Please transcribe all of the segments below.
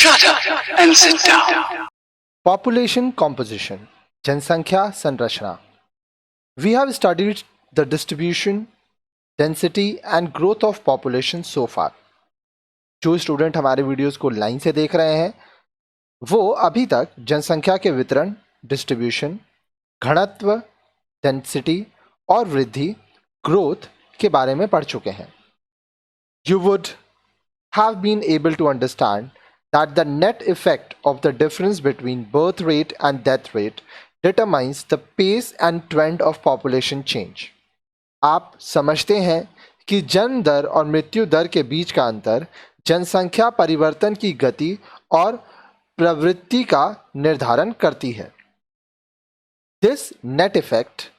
Shut up and sit down. Population composition, जनसंख्या संरचना. We have studied the distribution, density and growth of population so far. जो student हमारे videos को line से देख रहे हैं वो अभी तक जनसंख्या के वितरण, डिस्ट्रीब्यूशन, घनत्व, डेंसिटी और वृद्धि, ग्रोथ के बारे में पढ़ चुके हैं. You would have been able to understand that the net effect of the difference between birth rate and death rate determines the pace and trend of population change. आप समझते हैं कि जन्म दर और मृत्यु दर के बीच का अंतर जनसंख्या परिवर्तन की गति और प्रवृत्ति का निर्धारण करती है. This net effect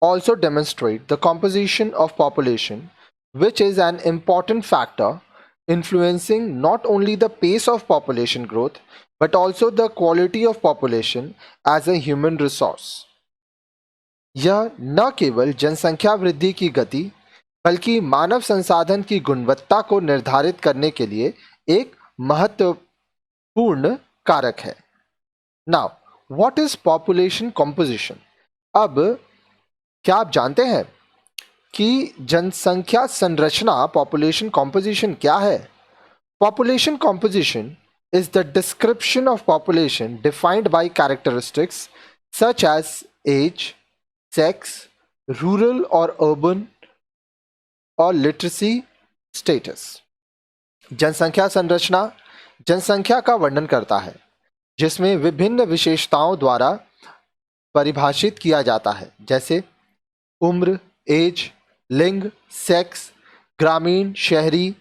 also demonstrates the composition of population, which is an important factor influencing not only the pace of population growth but also the quality of population as a human resource. यह न केवल जनसंख्या वृद्धि की गति बल्कि मानव संसाधन की गुणवत्ता को निर्धारित करने के लिए एक महत्वपूर्ण कारक है. Now, what is population composition? अब क्या आप जानते हैं कि जनसंख्या संरचना पॉपुलेशन कॉम्पोजिशन क्या है? Population composition is the description of population defined by characteristics such as age, sex, rural और अर्बन और लिटरेसी स्टेटस. जनसंख्या संरचना जनसंख्या का वर्णन करता है जिसमें विभिन्न विशेषताओं द्वारा परिभाषित किया जाता है जैसे उम्र, एज, लिंग, सेक्स, ग्रामीण, शहरी,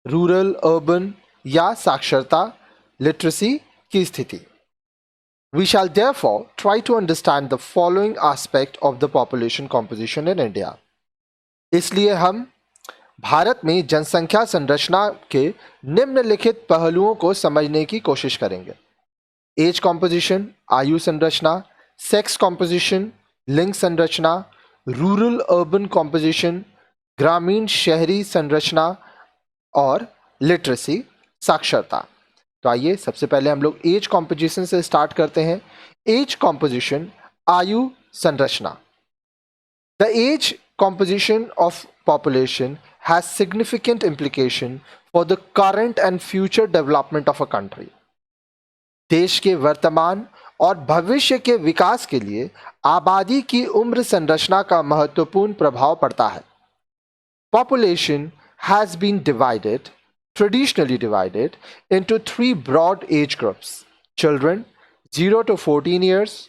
रूरल, अर्बन या साक्षरता, लिटरेसी की स्थिति. We shall therefore try to understand the following aspect of the population composition in India. इसलिए हम भारत में जनसंख्या संरचना के निम्नलिखित पहलुओं को समझने की कोशिश करेंगे. एज कॉम्पोजिशन, आयु संरचना, सेक्स कॉम्पोजिशन, लिंग संरचना, रूरल अर्बन कॉम्पोजिशन, ग्रामीण शहरी संरचना और लिटरेसी साक्षरता. तो आइए सबसे पहले हम लोग एज कॉम्पोजिशन से स्टार्ट करते हैं. एज कॉम्पोजिशन, आयु संरचना. The age composition of population has significant implication for the current and future development of a country. देश के वर्तमान और भविष्य के विकास के लिए आबादी की उम्र संरचना का महत्वपूर्ण प्रभाव पड़ता है. Population has been traditionally divided into three broad age groups: children 0 to 14 years,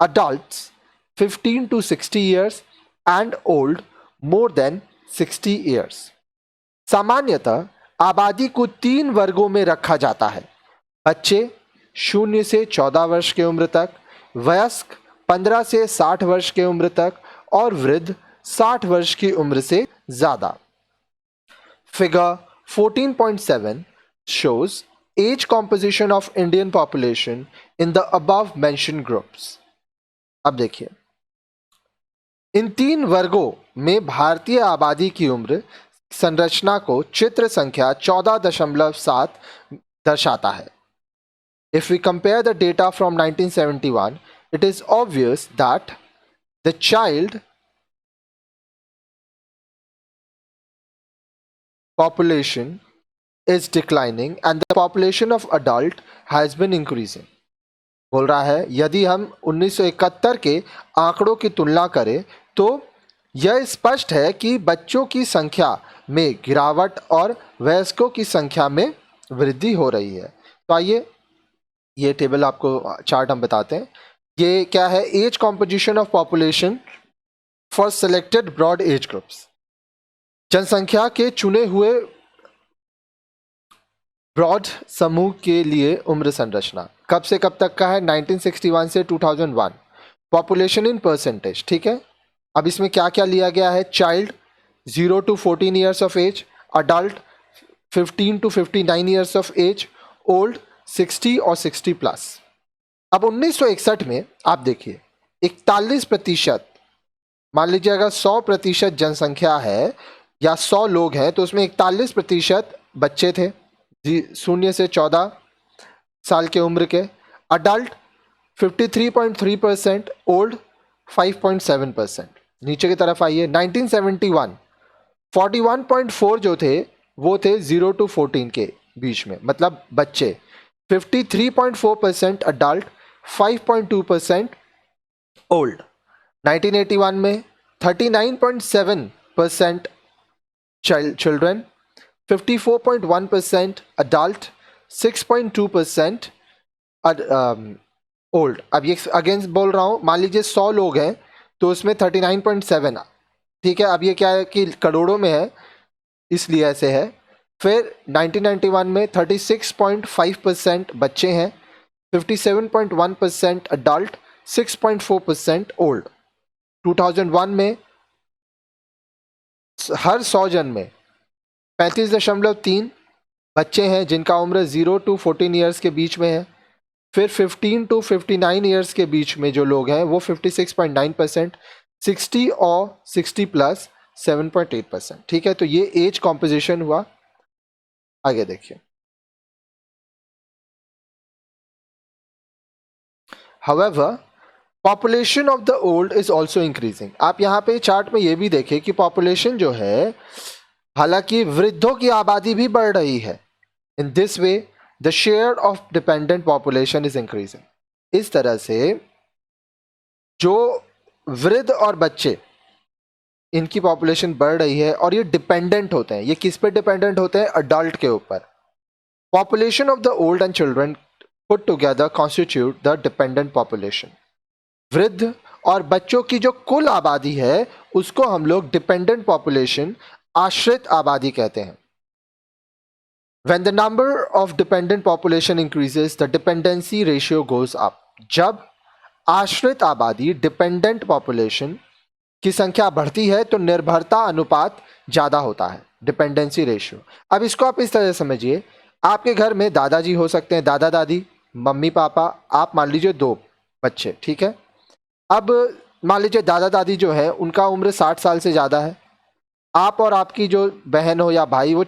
adults 15 to 60 years and old more than 60 years. सामान्यतः आबादी को तीन वर्गों में रखा जाता है: बच्चे 0 से 14 वर्ष की उम्र तक, वयस्क 15 से 60 वर्ष की उम्र तक और वृद्ध 60 वर्ष की उम्र से ज्यादा. Figure 14.7 shows age composition of Indian population in the above mentioned groups. अब देखिए, इन तीन वर्गों में भारतीय आबादी की उम्र संरचना को चित्र संख्या 14.7 दर्शाता है. If we compare the data from 1971, it is obvious that the child population is declining and the population of adult has been increasing. बोल रहा है यदि हम 1971 के आंकड़ों की तुलना करें तो यह स्पष्ट है कि बच्चों की संख्या में गिरावट और वयस्कों की संख्या में वृद्धि हो रही है. तो आइए ये टेबल आपको चार्ट हम बताते हैं. ये क्या है? Age composition of population for selected broad age groups. जनसंख्या के चुने हुए ब्रॉड समूह के लिए उम्र संरचना कब से कब तक का है? 1961 से 2001. Population in percentage. ठीक है, अब इसमें क्या क्या लिया गया है? Child 0 to 14 years of age, adult 15 to 59 years of age, old 60 और 60 प्लस. अब 1961 में आप देखिए 41%, मान लीजिए अगर 100% जनसंख्या है या 100 लोग हैं तो उसमें 41% बच्चे थे 0 से 14, साल के उम्र के, अडल्ट 53.3%, ओल्ड 5.7%। नीचे की तरफ आइए, 1971 41.4 जो थे वो थे 0 to 14 के बीच में, मतलब बच्चे। 53.4% अडल्ट, 5.2% ओल्ड। 1981 में 39.7% चिल्ड्रन, 54.1% अडल्ट, 6.2% ओल्ड। अब ये अगेंस्ट बोल रहा हूं, मान लीजिए 100 लोग हैं तो उसमें 39.7, ठीक है। अब ये क्या है कि करोड़ों में है इसलिए ऐसे है। फिर 1991 में 36.5% बच्चे हैं, 57.1% अडल्ट, 6.4% ओल्ड। 2001 में हर 100 जन में 35.3 बच्चे हैं जिनका उम्र 0 to 14 ईयर्स के बीच में है। फिर 15 to 59 ईयर्स के बीच में जो लोग हैं वो 56.9%, 60 और 60 प्लस 7.8%, ठीक है। तो ये एज कॉम्पोजिशन हुआ। आगे देखिए, however population of the old is also increasing. आप यहाँ पे चार्ट में ये भी देखिए कि पॉपुलेशन जो है, हालांकि वृद्धों की आबादी भी बढ़ रही है। In this way the share of dependent population is increasing. इस तरह से जो वृद्ध और बच्चे, इनकी पॉपुलेशन बढ़ रही है और ये डिपेंडेंट होते हैं। ये किस पे डिपेंडेंट होते हैं? अडल्ट के ऊपर। Population of the old and children put together constitute the dependent population. वृद्ध और बच्चों की जो कुल आबादी है उसको हम लोग डिपेंडेंट पॉपुलेशन, आश्रित आबादी कहते हैं। When the number of dependent population increases, the dependency ratio goes up. जब आश्रित आबादी, डिपेंडेंट पॉपुलेशन की संख्या बढ़ती है तो निर्भरता अनुपात ज्यादा होता है, डिपेंडेंसी रेशियो। अब इसको आप इस तरह समझिए, आपके घर में दादाजी हो सकते हैं, दादा दादी, मम्मी पापा, आप मान लीजिए 2 बच्चे, ठीक है। अब मान लीजिए दादा दादी जो है उनका उम्र 60 साल से ज़्यादा है। आप और आपकी जो बहन हो या भाई वो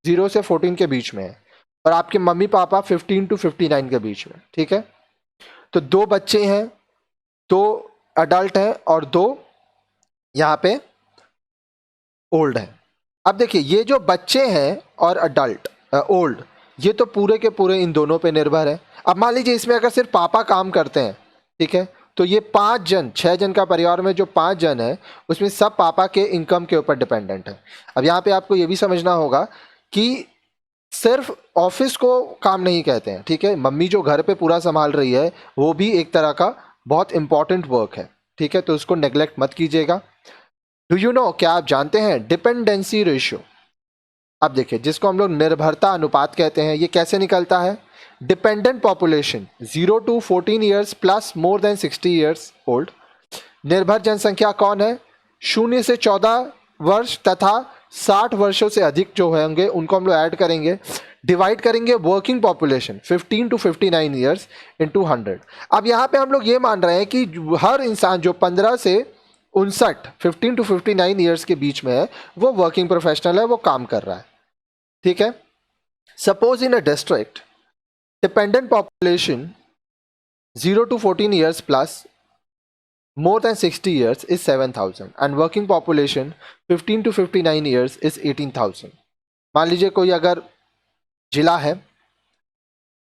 0 से 14 के बीच में है, और आपके मम्मी पापा 15 to 59 के बीच में, ठीक है। तो 2 बच्चे हैं, 2 अडल्ट हैं और 2 यहाँ पे ओल्ड हैं। अब देखिए, ये जो बच्चे हैं और अडल्ट ओल्ड, ये तो पूरे के पूरे इन दोनों पे निर्भर है। अब मान लीजिए इसमें अगर सिर्फ पापा काम करते हैं, ठीक है, तो ये 5 जन, 6 जन का परिवार में जो 5 जन है उसमें सब पापा के इनकम के ऊपर डिपेंडेंट है। अब यहाँ पे आपको ये भी समझना होगा कि सिर्फ ऑफिस को काम नहीं कहते हैं, ठीक है। मम्मी जो घर पे पूरा संभाल रही है वो भी एक तरह का बहुत इंपॉर्टेंट वर्क है, ठीक है, तो उसको नेग्लेक्ट मत कीजिएगा। डू यू नो, क्या आप जानते हैं डिपेंडेंसी रेशियो? अब देखिए, जिसको हम लोग निर्भरता अनुपात कहते हैं, ये कैसे निकलता है? Dependent population 0 to 14 years plus more than 60 years old. निर्भर जनसंख्या कौन है? 0 से 14 वर्ष तथा 60 वर्षों से अधिक जो होंगे उनको हम लोग ऐड करेंगे, डिवाइड करेंगे working population 15 to 59 years into 100। अब यहाँ पे हम लोग ये मान रहे हैं कि हर इंसान जो 15 से 59, 15 to 59 ईयर्स के बीच में है, वो वर्किंग प्रोफेशनल है, वो काम कर रहा है, ठीक है। Suppose in a district dependent population 0 to 14 years plus more than 60 years is 7,000 and working population 15 to 59 years is 18,000। मान लीजिए कोई अगर जिला है,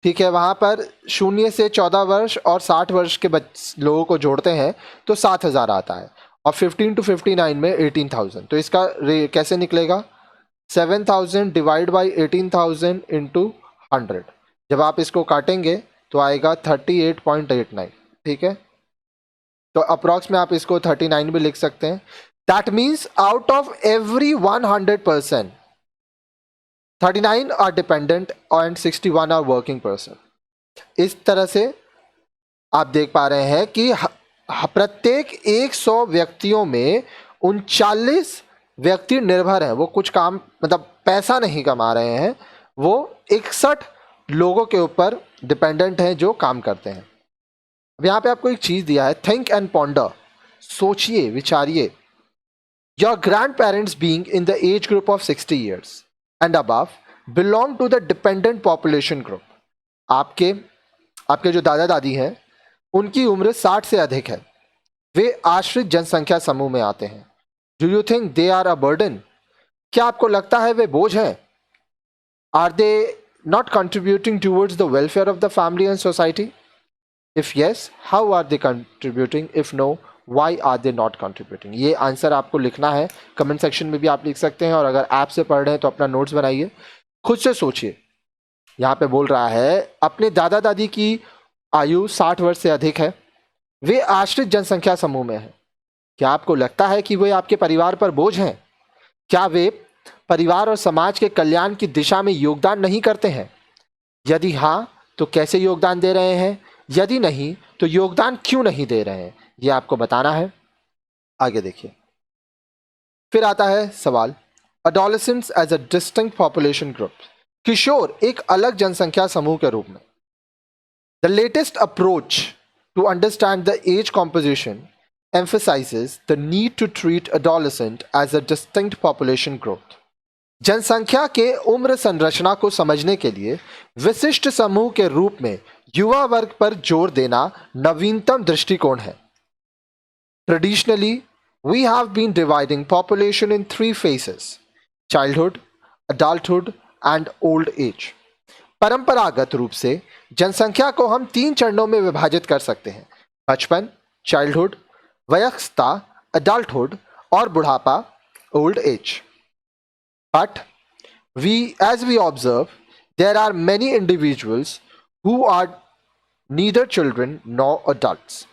ठीक है, वहाँ पर 0 से 14 वर्ष और 60 वर्ष के लोगों को जोड़ते हैं तो 7,000 आता है, और 15 to 59 में 18,000। तो इसका कैसे निकलेगा? 7,000 डिवाइड बाई 18,000 इंटू 100। जब आप इसको काटेंगे तो आएगा 38.89, ठीक है। तो अप्रॉक्स में आप इसको 39 भी लिख सकते हैं। That means out of every 100%, 39 are dependent and 61 are working person. इस तरह से आप देख पा रहे हैं कि प्रत्येक 100 व्यक्तियों में 39 व्यक्ति निर्भर हैं, वो कुछ काम, मतलब पैसा नहीं कमा रहे हैं, वो 61 लोगों के ऊपर डिपेंडेंट हैं जो काम करते हैं। अब यहाँ पे आपको एक चीज दिया है, थिंक एंड पॉन्डर, सोचिए, विचारिए। Your grandparents being in the age group of 60 years and above belong to the dependent population group. आपके आपके जो दादा दादी हैं उनकी उम्र 60 से अधिक है, वे आश्रित जनसंख्या समूह में आते हैं। Do you think they are a burden? क्या आपको लगता है वे बोझ हैं? Are they not contributing towards the welfare of the family and society? If yes, how are they contributing? If no, why are they not contributing? ये answer आपको लिखना है, कमेंट सेक्शन में भी आप लिख सकते हैं, और अगर ऐप से पढ़ रहे हैं तो अपना नोट्स बनाइए, खुद से सोचिए। यहाँ पे बोल रहा है अपने दादा दादी की आयु 60 वर्ष से अधिक है, वे आश्रित जनसंख्या समूह में हैं। क्या आपको लगता है कि वे आपके परिवार पर बोझ हैं? क्या वे परिवार और समाज के कल्याण की दिशा में योगदान नहीं करते हैं? यदि हाँ, तो कैसे योगदान दे रहे हैं? यदि नहीं, तो योगदान क्यों नहीं दे रहे हैं? यह आपको बताना है। आगे देखिए, फिर आता है सवाल, adolescents as a distinct population group, किशोर एक अलग जनसंख्या समूह के रूप में। The latest approach to understand the age composition emphasizes the need to treat adolescent as a distinct population group. जनसंख्या के उम्र संरचना को समझने के लिए विशिष्ट समूह के रूप में युवा वर्ग पर जोर देना नवीनतम दृष्टिकोण है। Traditionally, we have been dividing population in 3 phases: childhood, adulthood and old age. परंपरागत रूप से जनसंख्या को हम 3 चरणों में विभाजित कर सकते हैं: बचपन, चाइल्डहुड, वयस्कता, adulthood, और बुढ़ापा, old age. But as we observe, there are many individuals who are neither children nor adults.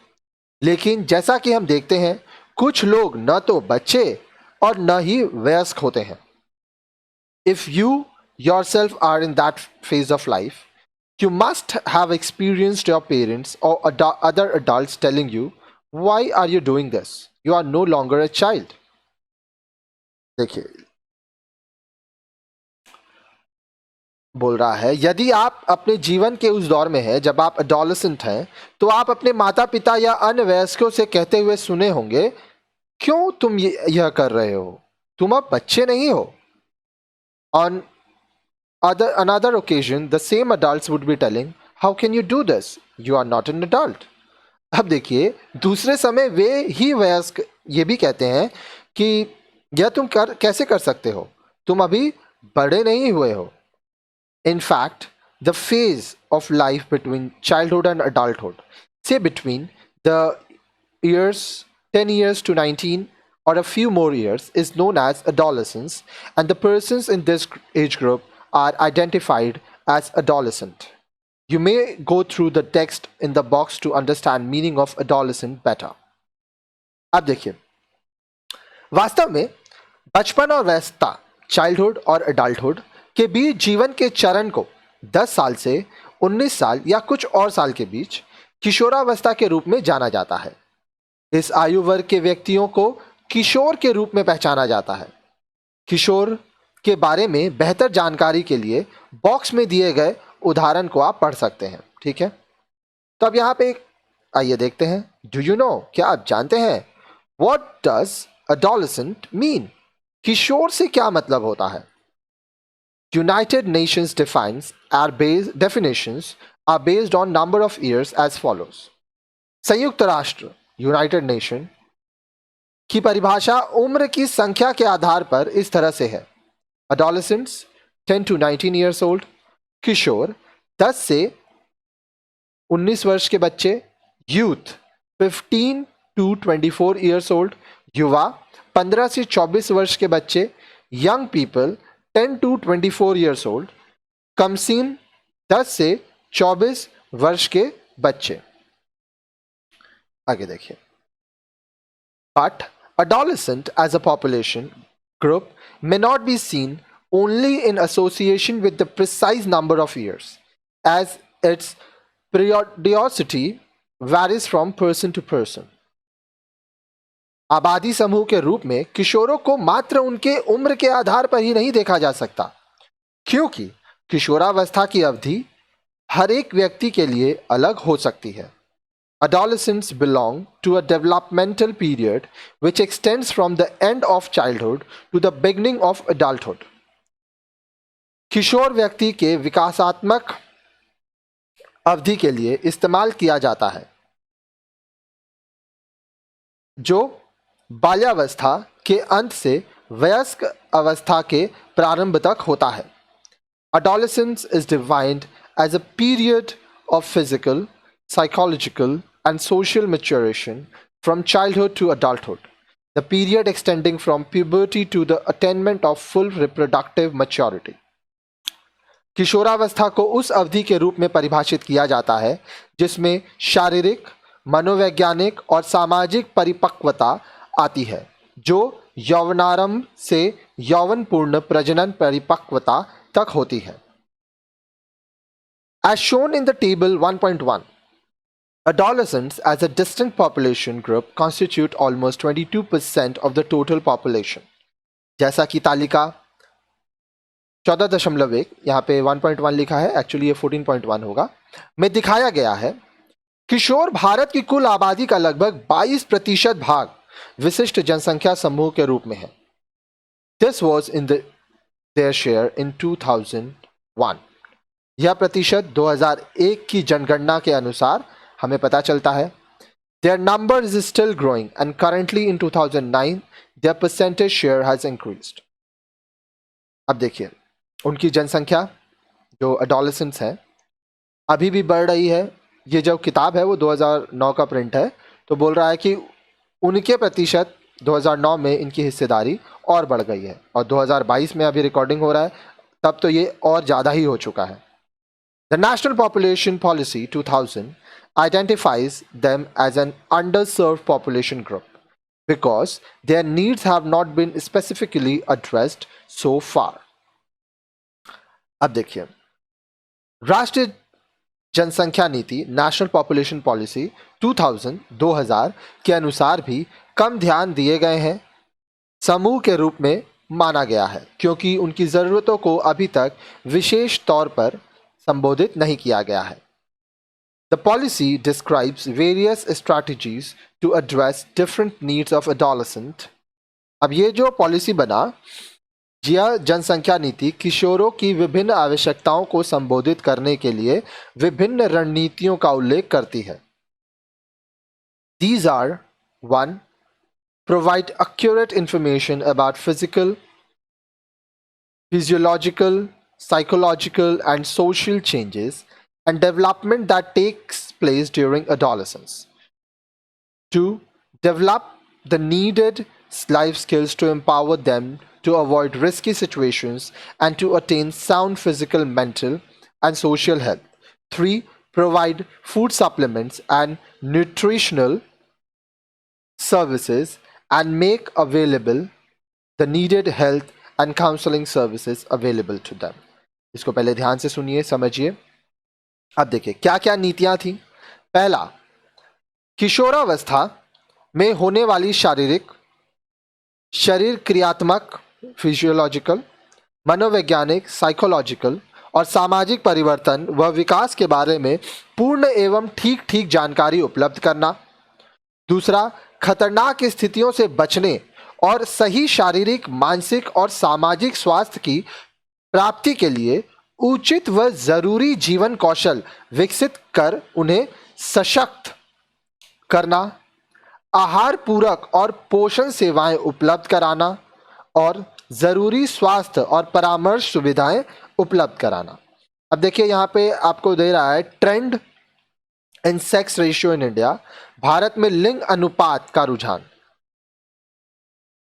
लेकिन जैसा कि हम देखते हैं, कुछ लोग न तो बच्चे और न ही वयस्क होते हैं। If you yourself are in that phase of life, you must have experienced your parents or other adults telling you, why are you doing this? You are no longer a child. देखिए, बोल रहा है यदि आप अपने जीवन के उस दौर में हैं जब आप एडोलेसेंट हैं, तो आप अपने माता पिता या अन्य वयस्कों से कहते हुए सुने होंगे, क्यों तुम यह कर रहे हो? तुम अब बच्चे नहीं हो। On another occasion, the same adults would be telling, how can you do this? You are not an adult. अब देखिए, दूसरे समय वे ही वयस्क ये भी कहते हैं कि यह तुम कैसे कर सकते हो? तुम अभी बड़े नहीं हुए हो। In fact, the phase of life between childhood and adulthood, say between the years 10 years to 19 or a few more years, is known as adolescence, and the persons in this age group are identified as adolescent. You may go through the text in the box to understand meaning of adolescent better. अब देखिए, वास्तव में बचपन और वयस्कता, childhood और adulthood के बीच जीवन के चरण को 10 साल से 19 साल या कुछ और साल के बीच किशोरावस्था के रूप में जाना जाता है। इस आयु वर्ग के व्यक्तियों को किशोर के रूप में पहचाना जाता है। किशोर के बारे में बेहतर जानकारी के लिए बॉक्स में दिए गए उदाहरण को आप पढ़ सकते हैं। ठीक है, तो अब यहाँ पे आइए देखते हैं, डू यू नो, क्या आप जानते हैं, व्हाट डज एडोलेसेंट मीन? किशोर से क्या मतलब होता है? United Nations definitions are based on number of years as follows. संयुक्त राष्ट्र यूनाइटेड नेशन की परिभाषा उम्र की संख्या के आधार पर इस तरह से है: adolescents 10 to 19 years old, किशोर 10 से 19 वर्ष के बच्चे, यूथ 15 to 24 years old, युवा 15 से 24 वर्ष के बच्चे, young people 10 to 24 years old, कमसीन 10 से 24 वर्ष के बच्चे। आगे देखिए, but adolescent as a population group may not be seen only in association with the precise number of years, as its periodicity varies from person to person. आबादी समूह के रूप में किशोरों को मात्र उनके उम्र के आधार पर ही नहीं देखा जा सकता, क्योंकि किशोरावस्था की अवधि हर एक व्यक्ति के लिए अलग हो सकती है। Adolescents belong to a developmental period which extends from the end of childhood to the beginning of adulthood. किशोर व्यक्ति के विकासात्मक अवधि के लिए इस्तेमाल किया जाता है जो बाल्यावस्था के अंत से वयस्क अवस्था के प्रारंभ तक होता है. Adolescence is defined as a period of physical, psychological, and social maturation from childhood to adulthood. The period extending from puberty to the attainment of full reproductive maturity. किशोरावस्था को उस अवधि के रूप में परिभाषित किया जाता है जिसमें शारीरिक, मनोवैज्ञानिक और सामाजिक परिपक्वता आती है जो यौवनारंभ से यौवनपूर्ण प्रजनन परिपक्वता तक होती है. As shown in the table 1.1, adolescents as a distinct population group constitute almost 22% of the total population. जैसा कि तालिका 14.1 यहाँ पे 1.1 लिखा है, एक्चुअली ये 14.1 होगा, में दिखाया गया है. किशोर भारत की कुल आबादी का लगभग 22% भाग विशिष्ट जनसंख्या समूह के रूप में है. This was in their share in 2001. यह प्रतिशत 2001 की जनगणना के अनुसार हमें पता चलता है. Their number is still growing and currently in 2009 their percentage share has increased. अब देखिए उनकी जनसंख्या जो adolescents है अभी भी बढ़ रही है. ये जो किताब है वो 2009 का प्रिंट है, तो बोल रहा है कि उनके प्रतिशत 2009 में इनकी हिस्सेदारी और बढ़ गई है और 2022 में अभी रिकॉर्डिंग हो रहा है तब तो ये और ज़्यादा ही हो चुका है. The National Population Policy 2000 identifies them as an underserved population group because their needs have not been specifically addressed so far. अब देखिए राष्ट्रीय जनसंख्या नीति नेशनल पॉपुलेशन पॉलिसी 2000 के अनुसार भी कम ध्यान दिए गए हैं समूह के रूप में माना गया है क्योंकि उनकी ज़रूरतों को अभी तक विशेष तौर पर संबोधित नहीं किया गया है. The policy describes various strategies to address different needs of adolescent. अब ये जो पॉलिसी बना यह जनसंख्या नीति किशोरों की विभिन्न आवश्यकताओं को संबोधित करने के लिए विभिन्न रणनीतियों का उल्लेख करती है. These are 1. Provide accurate information about physiological, psychological, and social changes and development that takes place during adolescence. 2. Develop the needed life skills to empower them to avoid risky situations and to attain sound physical, mental, and social health. 3. Provide food supplements and nutritional services and make available the needed health and counseling services available to them. इसको पहले ध्यान से सुनिए, समझिए. अब देखिए क्या क्या नीतियां थी. पहला, किशोरावस्था में होने वाली शरीर क्रियात्मक फिजियोलॉजिकल, मनोवैज्ञानिक साइकोलॉजिकल और सामाजिक परिवर्तन व विकास के बारे में पूर्ण एवं ठीक जानकारी उपलब्ध करना. दूसरा, खतरनाक स्थितियों से बचने और सही शारीरिक, मानसिक और सामाजिक स्वास्थ्य की प्राप्ति के लिए उचित व जरूरी जीवन कौशल विकसित कर उन्हें सशक्त करना. आहार पूरक और पोषण सेवाएं उपलब्ध कराना और जरूरी स्वास्थ्य और परामर्श सुविधाएं उपलब्ध कराना. अब देखिए यहाँ पे आपको दे रहा है trend in sex ratio in India. Bharat में लिंग अनुपात का रुझान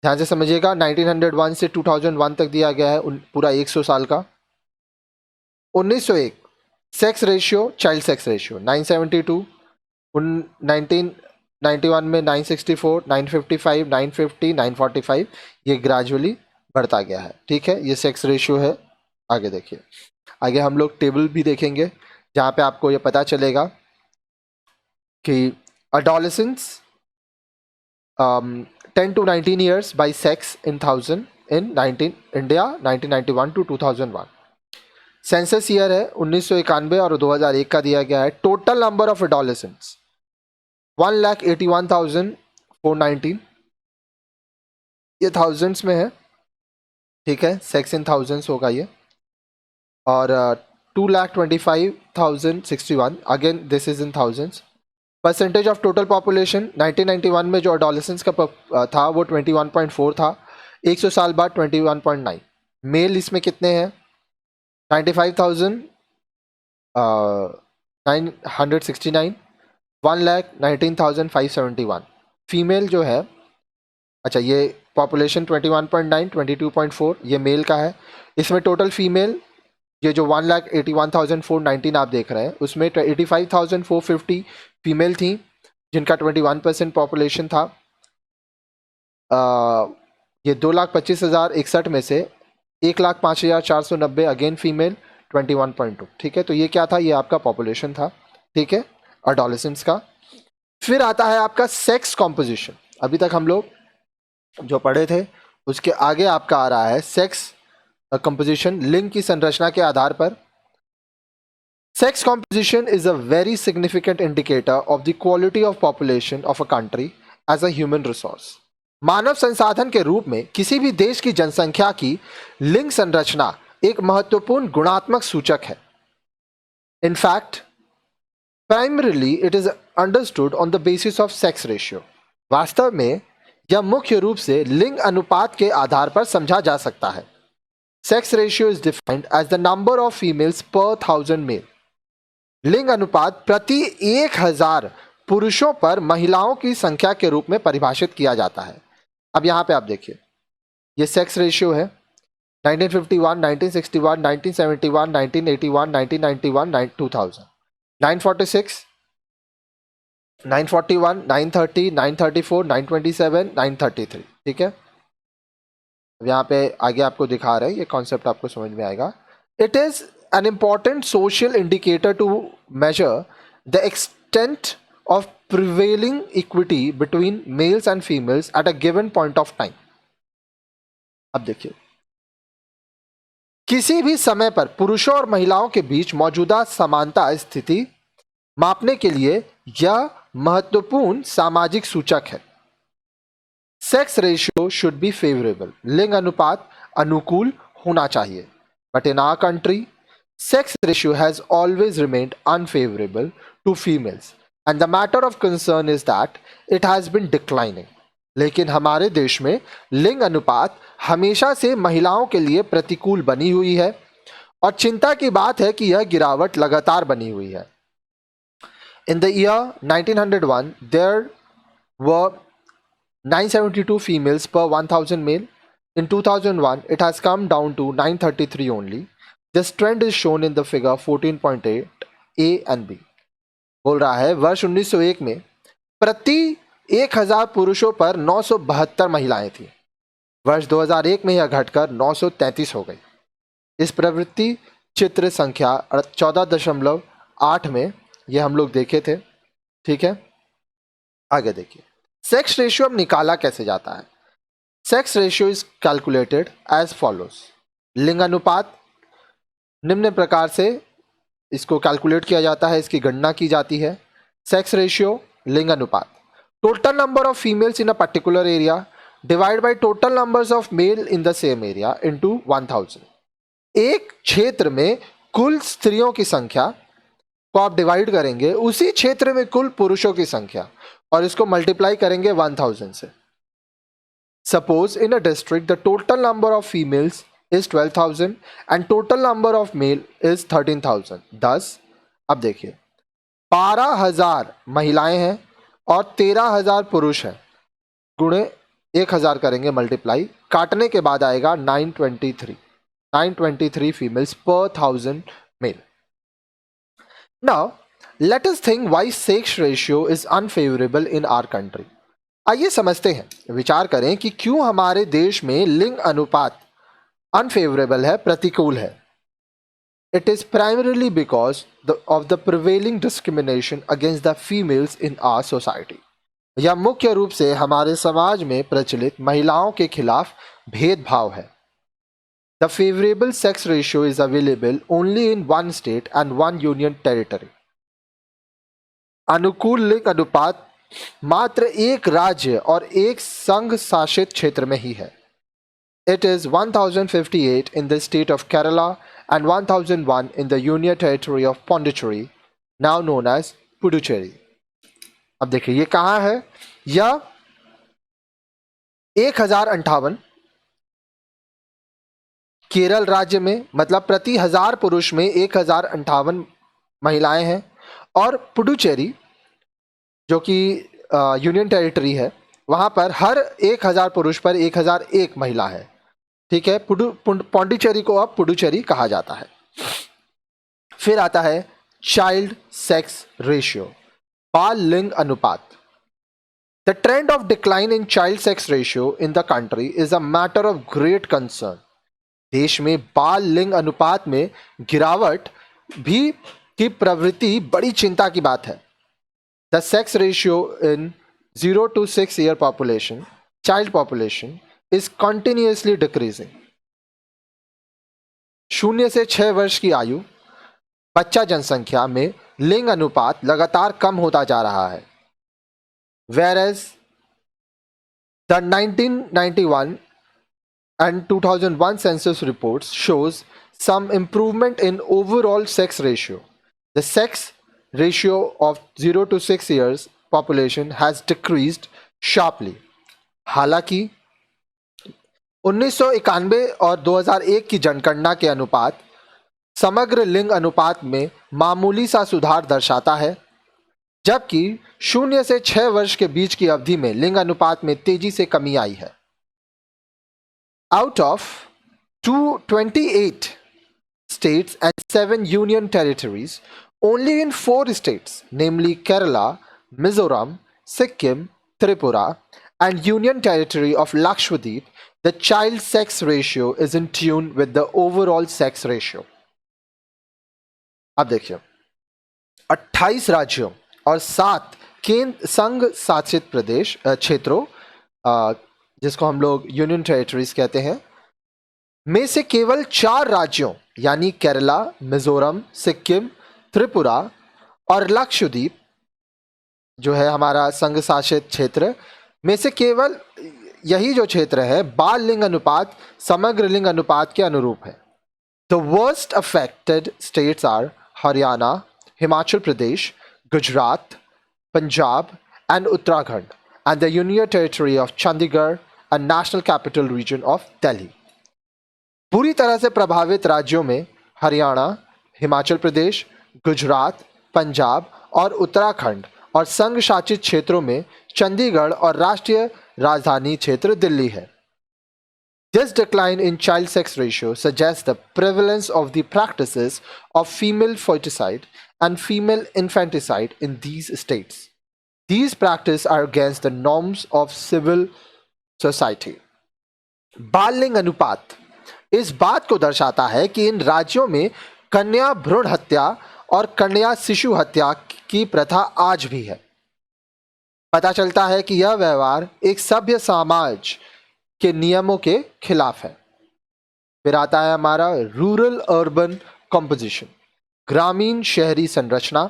ध्यान से समझिएगा. 1901 से 2001 तक दिया गया है, पूरा 100 साल का. 1901 sex ratio, child sex ratio 972, 1991 में 964, 955, 950, 945. ये ग्रेजुअली बढ़ता गया है. ठीक है, ये सेक्स रेशियो है. आगे देखिए, आगे हम लोग टेबल भी देखेंगे जहाँ पे आपको ये पता चलेगा कि adolescents 10 to 19 years by sex in 1000 in India 1991 to 2001. Census year है 1991 और 2001 का दिया गया है. Total number of adolescents 1,81,419. ये थाउजेंड्स में है. ठीक है, सेक्स इन थाउजेंड्स होगा ये. और 2,25,061. Again, this is in thousands. Percentage of total population 1991 में जो अडोलेसेंस का था वो 21.4 था. 100 साल बाद 21.9. मेल इसमें कितने हैं? 95,969. 1,19,571. फीमेल जो है, अच्छा ये पॉपुलेशन 21.9, 22.4 ये मेल का है. इसमें टोटल फीमेल ये जो 1,81,419 आप देख रहे हैं उसमें 85,450 फीमेल थी जिनका 21% पॉपुलेशन था. ये 2,25,061 में से 1,05,490 अगेन फीमेल 21.2. ठीक है, तो ये क्या था? ये आपका पॉपुलेशन था. ठीक है, एडोलेसेंट्स का. फिर आता है आपका सेक्स कॉम्पोजिशन. अभी तक हम लोग जो पढ़े थे उसके आगे आपका आ रहा है सेक्स कंपोजिशन, लिंग की संरचना के आधार पर. Sex composition is a very significant indicator of the quality of population of a country as a human resource. मानव संसाधन के रूप में किसी भी देश की जनसंख्या की लिंग संरचना एक महत्वपूर्ण गुणात्मक सूचक है. In fact, primarily it is understood on the basis of sex ratio. वास्तव में यह मुख्य रूप से लिंग अनुपात के आधार पर समझा जा सकता है. Sex ratio is defined as the number of females per 1,000 male. लिंग अनुपात प्रति 1,000 पुरुषों पर महिलाओं की संख्या के रूप में परिभाषित किया जाता है. अब यहां पे आप देखिए, ये सेक्स रेशियो है. 1951, 1961, 1971, 1981, 1991, 2000, 946, 941, 930, 934, 927, 933. ठीक है, अब यहाँ पे आगे आपको दिखा रहे हैं, ये कॉन्सेप्ट आपको समझ में आएगा. It is an important social indicator to measure the extent of prevailing equity between males and females at a given point of time. अब देखिए, किसी भी समय पर पुरुषों और महिलाओं के बीच मौजूदा समानता स्थिति मापने के लिए यह महत्वपूर्ण सामाजिक सूचक है. Sex ratio should be favourable. लिंग अनुपात अनुकूल होना चाहिए. But in our country sex ratio has always remained unfavorable to females and the matter of concern is that it has been declining. लेकिन हमारे देश में लिंग अनुपात हमेशा से महिलाओं के लिए प्रतिकूल बनी हुई है और चिंता की बात है कि यह गिरावट लगातार बनी हुई है. In the year 1901 there were 972 females per 1,000 male. In 2001 it has come down to 933 only. This trend is shown in the figure 14.8 A and B. बोल रहा है वर्ष 1901 में प्रति 1,000 पुरुषों पर 972 महिलाएं थी. वर्ष 2001 में यह घटकर 933 हो गई. इस प्रवृत्ति चित्र संख्या 14.8 में यह हम लोग देखे थे. ठीक है, आगे देखिए. सेक्स रेशियो अब निकाला कैसे जाता है? Sex ratio is calculated as follows. लिंग अनुपात निम्न प्रकार से इसको कैलकुलेट किया जाता है, इसकी गणना की जाती है. सेक्स रेशियो लिंग अनुपात, total number of females in a particular area divide by total numbers of male in the same area into 1000. एक क्षेत्र में कुल स्त्रियों की संख्या को आप डिवाइड करेंगे उसी क्षेत्र में कुल पुरुषों की संख्या और इसको मल्टीप्लाई करेंगे 1000 से. Suppose in a district the total number of females is 12,000 and total number of male is 13,000. thus अब देखिए 12,000 महिलाएं हैं और 13,000 पुरुष हैं. गुणे 1,000 करेंगे मल्टीप्लाई, काटने के बाद आएगा 923 females per 1,000 male. Now let us think why sex ratio is unfavorable in our country. आइए समझते हैं, विचार करें कि क्यों हमारे देश में लिंग अनुपात अनफेवरेबल है, प्रतिकूल है. It is primarily because of the prevailing discrimination against the females in our society. यह मुख्य रूप से हमारे समाज में प्रचलित महिलाओं के खिलाफ भेदभाव है. The favourable sex ratio is available only in one state and one union territory. अनुकूल लिंग अनुपात मात्र एक राज्य और एक संघ शासित क्षेत्र में ही है. It is 1058 in the state of Kerala and 1001 in the Union Territory of Pondicherry, now known as Puducherry. अब देखिए ये कहाँ है, यह 1058 केरल राज्य में, मतलब प्रति 1000 पुरुष में 1058 महिलाएं हैं, और पुडुचेरी जो कि यूनियन टेरिटरी है, वहां पर हर 1000 पुरुष पर 1001 महिला है। ठीक है, पौंडीचेरी को अब पुडुचेरी कहा जाता है। फिर आता है चाइल्ड सेक्स रेशियो, बाल लिंग अनुपात। The trend of decline in child sex ratio in the country is a matter of great concern. देश में बाल लिंग अनुपात में गिरावट भी की प्रवृत्ति बड़ी चिंता की बात है। The sex ratio in 0 to 6 year population, child population is continuously decreasing. 0 से 6 वर्ष की आयु बच्चा जनसंख्या में लिंग अनुपात लगातार कम होता जा रहा है। Whereas the 1991 and 2001 census reports shows some improvement in overall sex ratio. The sex ratio of 0 to 6 years population has decreased sharply. हालांकि 1991 और 2001 की जनगणना के अनुपात समग्र लिंग अनुपात में मामूली सा सुधार दर्शाता है, जबकि 0 से 6 वर्ष के बीच की अवधि में लिंग अनुपात में तेजी से कमी आई है। Out of 228 states and 7 union territories, only in 4 states, namely Kerala, Mizoram, Sikkim, Tripura, and Union Territory of Lakshadweep, the child sex ratio is in tune with the overall sex ratio. अब देखिए, 28 राज्यों और 7 केंद्र संघ शासित प्रदेश क्षेत्रों, जिसको हम लोग यूनियन टेरिटरीज कहते हैं, में से केवल 4 राज्यों यानी केरला, मिजोरम, सिक्किम, त्रिपुरा और लक्षद्वीप जो है हमारा संघ शासित क्षेत्र में से केवल यही जो क्षेत्र है बाल लिंग अनुपात समग्र लिंग अनुपात के अनुरूप है। The worst affected states are Haryana, Himachal Pradesh, Gujarat, Punjab and Uttarakhand, and the union territory of Chandigarh and national capital region of Delhi. बुरी तरह से प्रभावित राज्यों में हरियाणा, हिमाचल प्रदेश, गुजरात, पंजाब और उत्तराखंड, और संघ शासित क्षेत्रों में चंडीगढ़ और राष्ट्रीय राजधानी क्षेत्र दिल्ली है। This decline in child sex ratio suggests the prevalence of the practices of female foeticide and female infanticide in these states. These practices are against the norms of civil society. बाल लिंग अनुपात इस बात को दर्शाता है कि इन राज्यों में कन्या भ्रूण हत्या और कन्या शिशु हत्या की प्रथा आज भी है। पता चलता है कि यह व्यवहार एक सभ्य समाज के नियमों के खिलाफ है। फिर आता है हमारा रूरल अर्बन कंपोजिशन, ग्रामीण शहरी संरचना।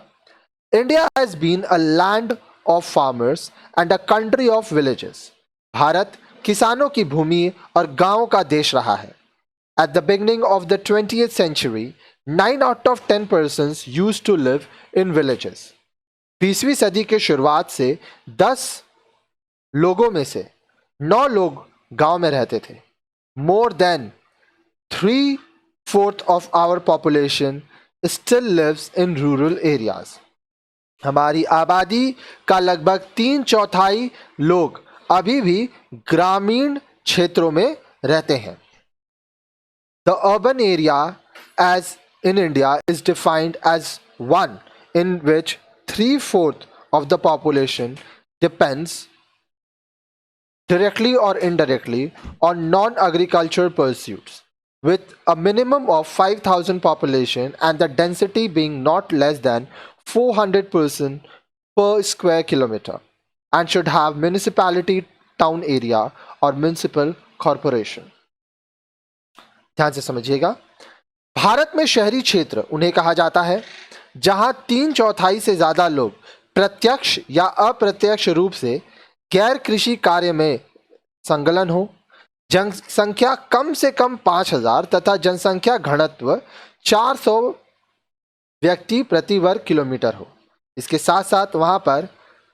India has been a land of farmers and a country of villages. भारत किसानों की भूमि और गांवों का देश रहा है। At the beginning of the 20th century, 9 out of 10 persons used to live in villages. 20वीं सदी के शुरुआत से 10 लोगों में से 9 लोग गांव में रहते थे। More than 3/4 of our population still lives in rural areas. हमारी आबादी का लगभग 3/4 लोग अभी भी ग्रामीण क्षेत्रों में रहते हैं। The urban area as in India is defined as one in which 3/4 of the population depends directly or indirectly on non-agricultural pursuits, with a minimum of 5,000 population and the density being not less than 400 person per square kilometer, and should have municipality, town area or municipal corporation. ध्यान से समझिएगा, भारत में शहरी क्षेत्र उन्हें कहा जाता है जहां 3/4 से ज्यादा लोग प्रत्यक्ष या अप्रत्यक्ष रूप से गैर कृषि कार्य में संलग्न हो, जनसंख्या कम से कम 5,000 तथा जनसंख्या घनत्व 400 व्यक्ति प्रति वर्ग किलोमीटर हो। इसके साथ साथ वहां पर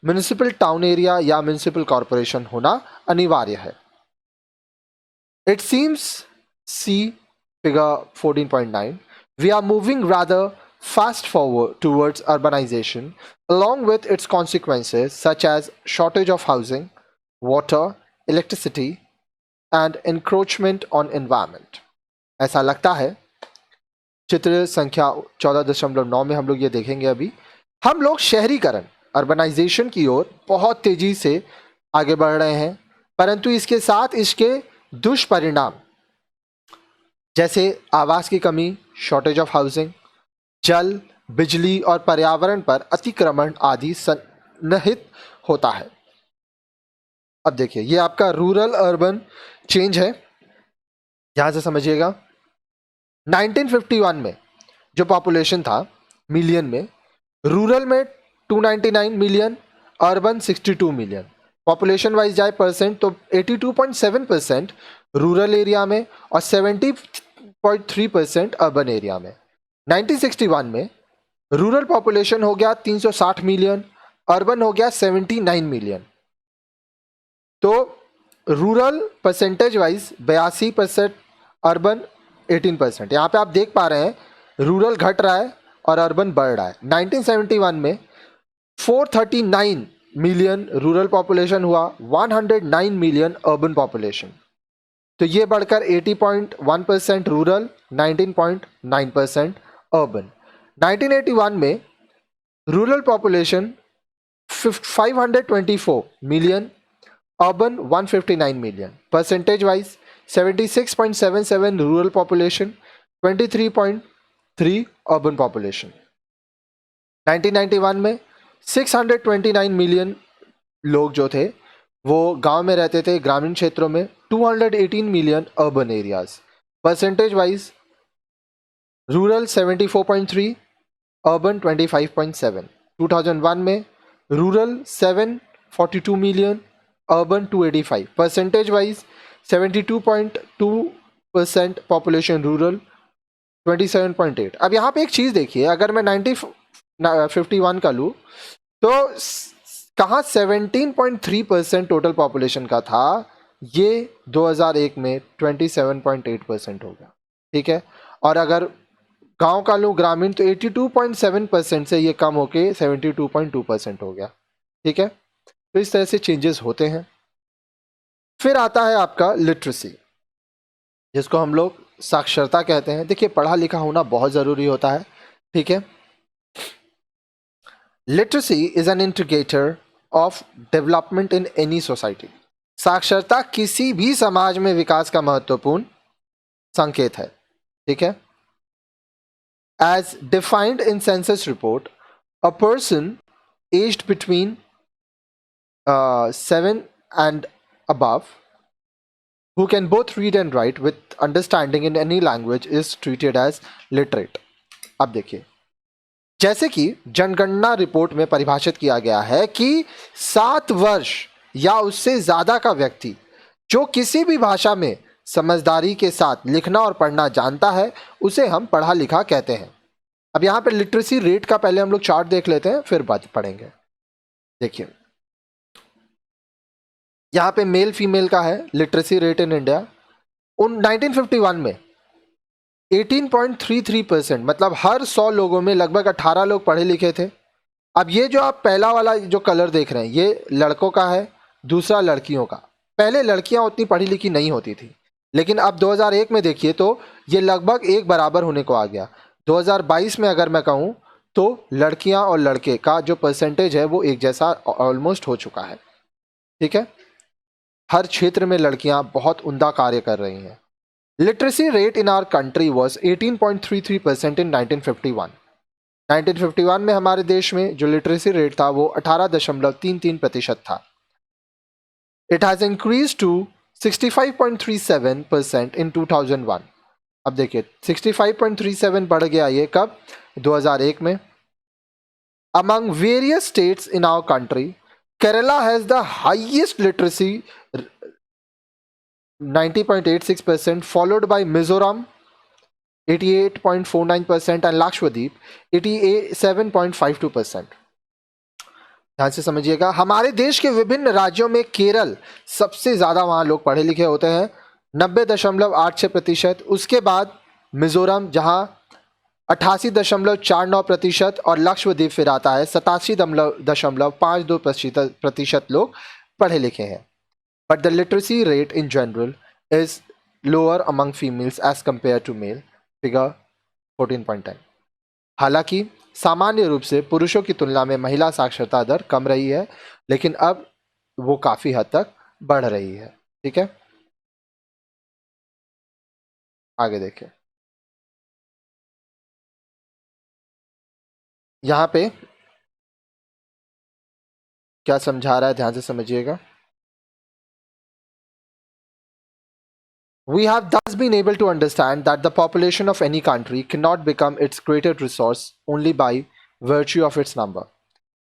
म्युनिसिपल टाउन एरिया या म्युनिसिपल कॉरपोरेशन होना अनिवार्य है। It seems see figure 14.9 we are moving rather fast forward towards urbanization along with its consequences such as shortage of housing, water, electricity and encroachment on environment। ऐसा लगता है चित्र संख्या 14.9 में हम लोग ये देखेंगे। अभी हम लोग शहरीकरण अर्बनाइजेशन की ओर बहुत तेजी से आगे बढ़ रहे हैं, परंतु इसके साथ इसके दुष्परिणाम जैसे आवास की कमी, शॉर्टेज ऑफ हाउसिंग, जल, बिजली और पर्यावरण पर अतिक्रमण आदि सन्निहित होता है। अब देखिए ये आपका रूरल अर्बन चेंज है, यहां से समझिएगा। 1951 में जो पॉपुलेशन था मिलियन में, रूरल में 299 million, urban 62 million. Population wise जाए परसेंट तो 82.7% रूरल एरिया में और 70.3% अर्बन एरिया में। 1961 में रूरल पॉपुलेशन हो गया 360 मिलियन, अर्बन हो गया 79 मिलियन। तो रूरल परसेंटेज वाइज 82%, अर्बन 18%। यहाँ पे आप देख पा रहे हैं रूरल घट रहा है और अर्बन बढ़ रहा है। 1971 में 439 मिलियन रूरल पॉपुलेशन हुआ, 109 मिलियन अर्बन पॉपुलेशन। तो ये बढ़कर 80.1% रूरल, 19.9% अर्बन। 1981 में rural population 524 million, urban 159 million. Percentage wise 76.77 rural population, 23.3 urban population. 1991 में 629 मिलियन लोग जो थे वो गांव में रहते थे, ग्रामीण क्षेत्रों में, 218 million urban areas. Percentage wise rural 74.3, urban 25.7। 2001 में rural 742 million, urban 285। Percentage wise 72.2% population rural, 27.8। अब यहाँ पे एक चीज़ देखिए, अगर मैं 1951 का लूँ तो कहाँ 17.3% टोटल पॉपुलेशन का था, ये 2001 में 27.8% हो गया। ठीक है, और अगर गांव का लूँ ग्रामीण तो 82.7% से ये कम होके 72.2% हो गया। ठीक है, तो इस तरह से चेंजेस होते हैं। फिर आता है आपका लिटरेसी, जिसको हम लोग साक्षरता कहते हैं। देखिए पढ़ा लिखा होना बहुत ज़रूरी होता है। ठीक है, literacy is an indicator of development in any society. साक्षरता किसी भी समाज में विकास का महत्वपूर्ण संकेत है। ठीक है, as defined in census report, a person aged between 7 and above who can both read and write with understanding in any language is treated as literate। अब देखिए, जैसे कि जनगणना रिपोर्ट में परिभाषित किया गया है कि 7 वर्ष या उससे ज्यादा का व्यक्ति जो किसी भी भाषा में समझदारी के साथ लिखना और पढ़ना जानता है उसे हम पढ़ा लिखा कहते हैं। अब यहाँ पे लिटरेसी रेट का पहले हम लोग चार्ट देख लेते हैं, फिर बात पढ़ेंगे। देखिए यहाँ पे मेल फीमेल का है लिटरेसी रेट इन इंडिया। 1951 में 18.33%, मतलब हर 100 लोगों में लगभग 18 लोग पढ़े लिखे थे। अब ये जो आप पहला वाला जो कलर देख रहे हैं ये लड़कों का है, दूसरा लड़कियों का। पहले लड़कियां उतनी पढ़ी लिखी नहीं होती थी, लेकिन अब 2001 में देखिए तो ये लगभग एक बराबर होने को आ गया। 2022 में अगर मैं कहूँ तो लड़कियां और लड़के का जो परसेंटेज है वो एक जैसा ऑलमोस्ट हो चुका है। ठीक है, हर क्षेत्र में लड़कियां बहुत उम्दा कार्य कर रही हैं। Literacy rate in our country was 18.33% in 1951। 1951 में हमारे देश में जो लिटरेसी रेट था वो 18.33% था। इट हैज इंक्रीज टू 65.37% इन 2001। अब देखिए 65.37 बढ़ गया ये कब, 2001 में। Among various states in our country, Kerala has the highest literacy 90.86%, followed by Mizoram 88.49% and Lakshadweep 87.52%. ध्यान से समझिएगा, हमारे देश के विभिन्न राज्यों में केरल सबसे ज्यादा वहां लोग पढ़े लिखे होते हैं 90.86%, उसके बाद मिजोरम जहां 88.49% और लक्षद्वीप फिर आता है 87.52% लोग पढ़े लिखे हैं. But the literacy rate in general is lower among females as compare to male, figure 14.10. हालांकि सामान्य रूप से पुरुषों की तुलना में महिला साक्षरता दर कम रही है, लेकिन अब वो काफी हद तक बढ़ रही है. ठीक है, आगे देखिए. यहां पे क्या समझा रहा है, ध्यान से समझिएगा. We have thus been able to understand that the population of any country cannot become its greatest resource only by virtue of its number.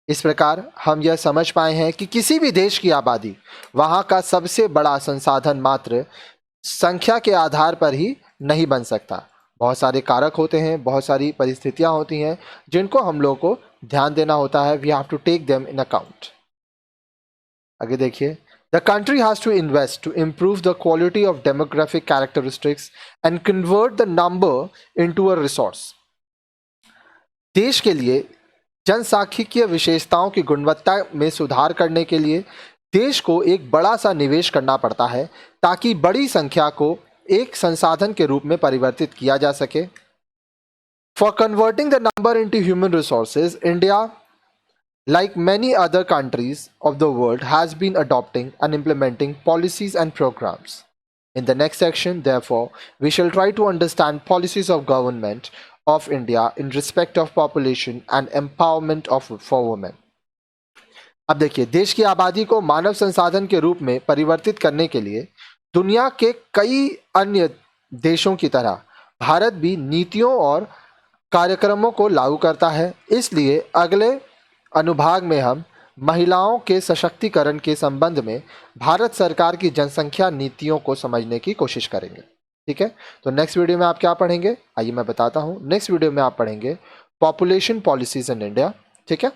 इस प्रकार हम यह समझ पाए हैं कि किसी भी देश की आबादी वहां का सबसे बड़ा संसाधन मात्र संख्या के आधार पर ही नहीं बन सकता. बहुत सारे कारक होते हैं, बहुत सारी परिस्थितियां होती हैं जिनको हम लोगों को ध्यान देना होता है. We have to take them in account. आगे देखिए. The country has to invest to improve the quality of demographic characteristics and convert the number into a resource. देश के लिए जनसांख्यिकीय विशेषताओं की गुणवत्ता में सुधार करने के लिए देश को एक बड़ा सा निवेश करना पड़ता है ताकि बड़ी संख्या को एक संसाधन के रूप में परिवर्तित किया जा सके. For converting the number into human resources, India, like many other countries of the world, has been adopting and implementing policies and programs. In the next section, therefore, we shall try to understand policies of government of India in respect of population and empowerment for women. अब देखिए, देश की आबादी को मानव संसाधन के रूप में परिवर्तित करने के लिए दुनिया के कई अन्य देशों की तरह भारत भी नीतियों और कार्यक्रमों को लागू करता है. इसलिए अगले अनुभाग में हम महिलाओं के सशक्तिकरण के संबंध में भारत सरकार की जनसंख्या नीतियों को समझने की कोशिश करेंगे. ठीक है, तो नेक्स्ट वीडियो में आप क्या पढ़ेंगे, आइए मैं बताता हूं. नेक्स्ट वीडियो में आप पढ़ेंगे पॉपुलेशन पॉलिसीज इन इंडिया. ठीक है.